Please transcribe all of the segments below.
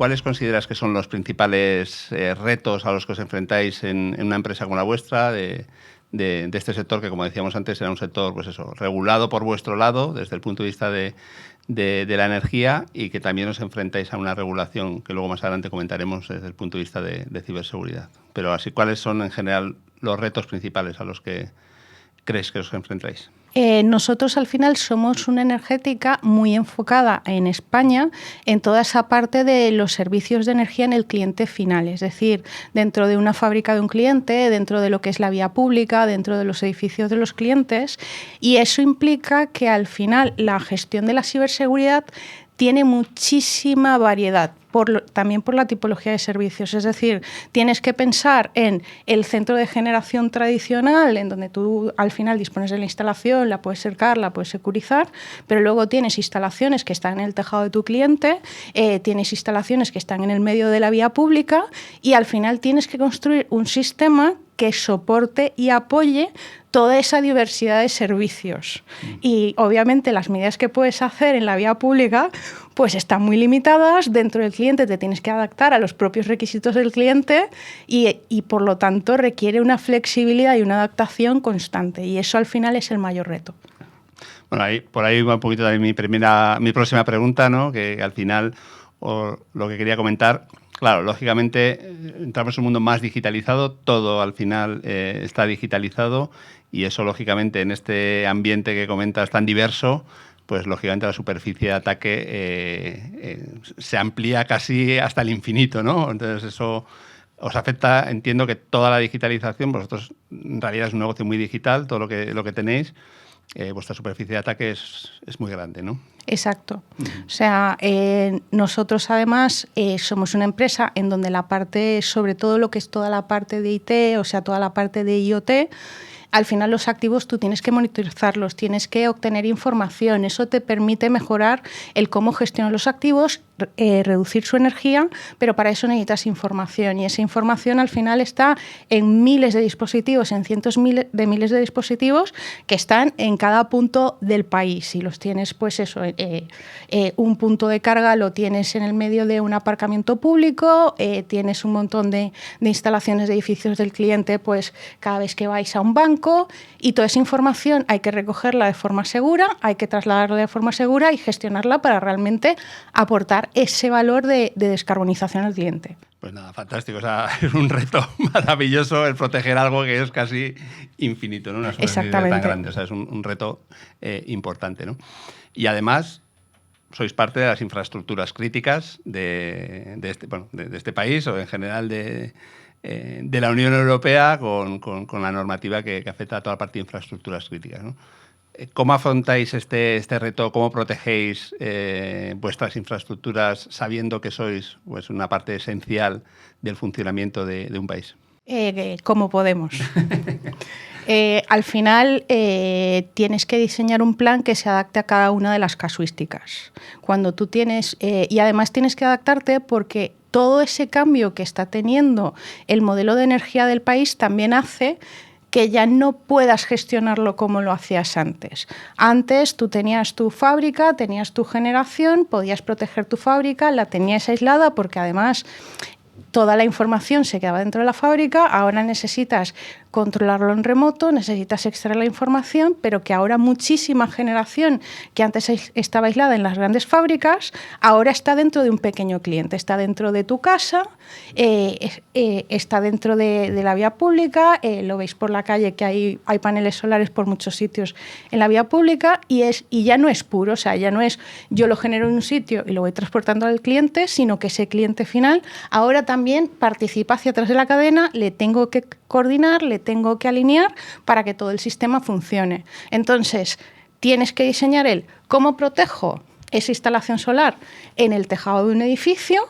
¿cuáles consideras que son los principales retos a los que os enfrentáis en una empresa como la vuestra, de este sector que, como decíamos antes, era un sector pues eso, regulado por vuestro lado desde el punto de vista de la energía, y que también os enfrentáis a una regulación que luego más adelante comentaremos desde el punto de vista de ciberseguridad? Pero así, ¿cuáles son en general los retos principales a los que crees que os enfrentáis? Nosotros al final somos una energética muy enfocada en España en toda esa parte de los servicios de energía en el cliente final, es decir, dentro de una fábrica de un cliente, dentro de lo que es la vía pública, dentro de los edificios de los clientes, y eso implica que al final la gestión de la ciberseguridad tiene muchísima variedad, también por la tipología de servicios. Es decir, tienes que pensar en el centro de generación tradicional, en donde tú al final dispones de la instalación, la puedes cercar, la puedes securizar, pero luego tienes instalaciones que están en el tejado de tu cliente, tienes instalaciones que están en el medio de la vía pública, y al final tienes que construir un sistema que soporte y apoye toda esa diversidad de servicios. Y obviamente las medidas que puedes hacer en la vía pública pues están muy limitadas. Dentro del cliente te tienes que adaptar a los propios requisitos del cliente y por lo tanto requiere una flexibilidad y una adaptación constante, y eso al final es el mayor reto. Bueno, por ahí va un poquito también mi próxima pregunta, ¿no? Que al final lo que quería comentar. Claro, lógicamente entramos en un mundo más digitalizado, todo al final está digitalizado, y eso lógicamente en este ambiente que comentas tan diverso, pues lógicamente la superficie de ataque se amplía casi hasta el infinito, ¿no? Entonces eso os afecta. Entiendo que toda la digitalización, vosotros en realidad es un negocio muy digital, todo lo que tenéis, vuestra superficie de ataque es muy grande, ¿no? Exacto. O sea, nosotros además somos una empresa en donde la parte, sobre todo lo que es toda la parte de IT, o sea, toda la parte de IoT, al final los activos tú tienes que monitorizarlos, tienes que obtener información. Eso te permite mejorar el cómo gestionar los activos, reducir su energía, pero para eso necesitas información, y esa información al final está en miles de dispositivos, en cientos de miles de dispositivos que están en cada punto del país, y los tienes, pues eso, un punto de carga lo tienes en el medio de un aparcamiento público, tienes un montón de instalaciones de edificios del cliente pues cada vez que vais a un banco, y toda esa información hay que recogerla de forma segura, hay que trasladarla de forma segura y gestionarla para realmente aportar ese valor de descarbonización al cliente. Pues nada, fantástico. O sea, es un reto maravilloso el proteger algo que es casi infinito, ¿no? Una superficie tan grande. O sea, es un reto importante, ¿no? Y además sois parte de las infraestructuras críticas de este país, o en general de la Unión Europea, con la normativa que afecta a toda la parte de infraestructuras críticas, ¿no? ¿Cómo afrontáis este reto? ¿Cómo protegéis vuestras infraestructuras sabiendo que sois pues, una parte esencial del funcionamiento de un país? ¿Cómo podemos? Al final tienes que diseñar un plan que se adapte a cada una de las casuísticas. Cuando tú tienes, y además tienes que adaptarte porque todo ese cambio que está teniendo el modelo de energía del país también hace que ya no puedas gestionarlo como lo hacías antes. Antes tú tenías tu fábrica, tenías tu generación, podías proteger tu fábrica, la tenías aislada porque además toda la información se quedaba dentro de la fábrica. Ahora necesitas controlarlo en remoto, necesitas extraer la información, pero que ahora muchísima generación que antes estaba aislada en las grandes fábricas, ahora está dentro de un pequeño cliente, está dentro de tu casa, está dentro de la vía pública, lo veis por la calle que hay paneles solares por muchos sitios en la vía pública, y ya no es puro, o sea, ya no es yo lo genero en un sitio y lo voy transportando al cliente, sino que ese cliente final ahora también participa hacia atrás de la cadena, le tengo que coordinar, le tengo que alinear para que todo el sistema funcione. Entonces, tienes que diseñar cómo protejo esa instalación solar en el tejado de un edificio,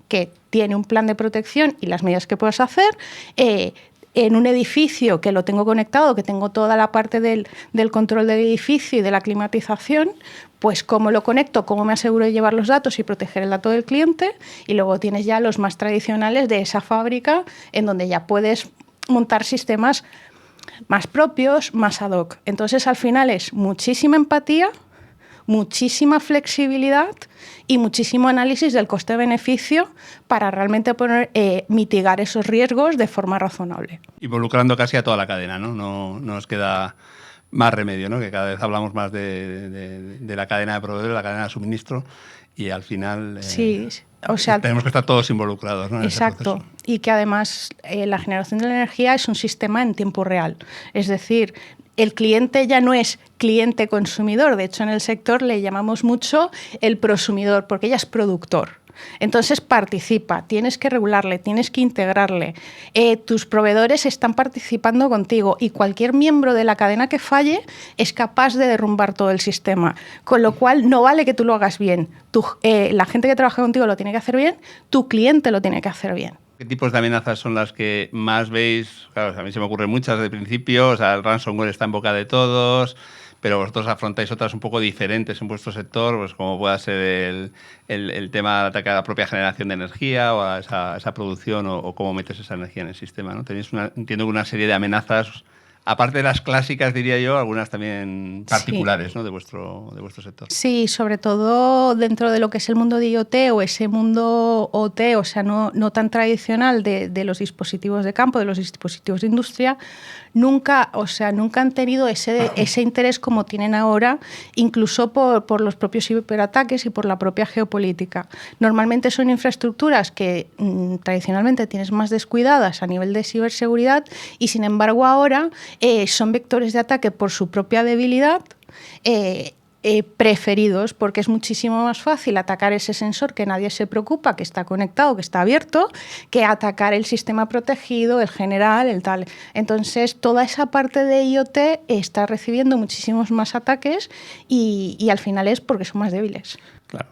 que tiene un plan de protección y las medidas que puedes hacer, en un edificio que lo tengo conectado, que tengo toda la parte del control del edificio y de la climatización, pues cómo lo conecto, cómo me aseguro de llevar los datos y proteger el dato del cliente, y luego tienes ya los más tradicionales de esa fábrica, en donde ya puedes montar sistemas más propios, más ad hoc. Entonces, al final es muchísima empatía, muchísima flexibilidad y muchísimo análisis del coste-beneficio para realmente mitigar esos riesgos de forma razonable. Involucrando casi a toda la cadena, ¿no? No nos queda más remedio, ¿no? Que cada vez hablamos más de la cadena de proveedores, la cadena de suministro, y al final sí, o sea, tenemos que estar todos involucrados, ¿no? Exacto. Y que además la generación de la energía es un sistema en tiempo real. Es decir, el cliente ya no es cliente consumidor. De hecho, en el sector le llamamos mucho el prosumidor, porque ya es productor. Entonces participa, tienes que regularle, tienes que integrarle. Tus proveedores están participando contigo y cualquier miembro de la cadena que falle es capaz de derrumbar todo el sistema. Con lo cual no vale que tú lo hagas bien. La gente que trabaja contigo lo tiene que hacer bien, tu cliente lo tiene que hacer bien. ¿Qué tipos de amenazas son las que más veis? Claro, a mí se me ocurren muchas desde el principio. O sea, el ransomware está en boca de todos, pero vosotros afrontáis otras un poco diferentes en vuestro sector, pues como pueda ser el tema de ataque a la propia generación de energía o a esa producción o cómo metes esa energía en el sistema, ¿no? Tenéis entiendo una serie de amenazas, aparte de las clásicas, diría yo, algunas también particulares, sí, ¿no? de vuestro sector. Sí, sobre todo dentro de lo que es el mundo de IoT o ese mundo OT, o sea, no tan tradicional de los dispositivos de campo, de los dispositivos de industria, nunca han tenido ese interés como tienen ahora, incluso por los propios ciberataques y por la propia geopolítica. Normalmente son infraestructuras que tradicionalmente tienes más descuidadas a nivel de ciberseguridad y, sin embargo, ahora son vectores de ataque por su propia debilidad, preferidos, porque es muchísimo más fácil atacar ese sensor que nadie se preocupa, que está conectado, que está abierto, que atacar el sistema protegido, el general, el tal. Entonces, toda esa parte de IoT está recibiendo muchísimos más ataques y al final es porque son más débiles.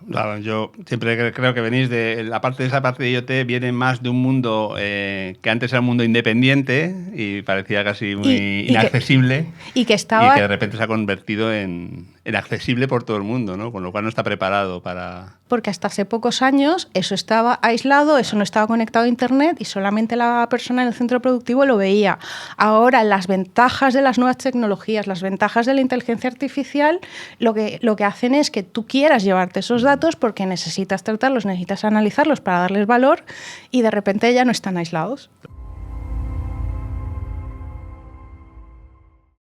Claro, yo siempre creo que venís de la parte de esa parte de IoT, viene más de un mundo que antes era un mundo independiente y parecía casi muy inaccesible y que de repente se ha convertido en accesible por todo el mundo, ¿no? Con lo cual no está preparado para... Porque hasta hace pocos años eso estaba aislado, eso no estaba conectado a Internet y solamente la persona en el centro productivo lo veía. Ahora las ventajas de las nuevas tecnologías, las ventajas de la inteligencia artificial, lo que hacen es que tú quieras llevarte esos datos porque necesitas tratarlos, necesitas analizarlos para darles valor y de repente ya no están aislados.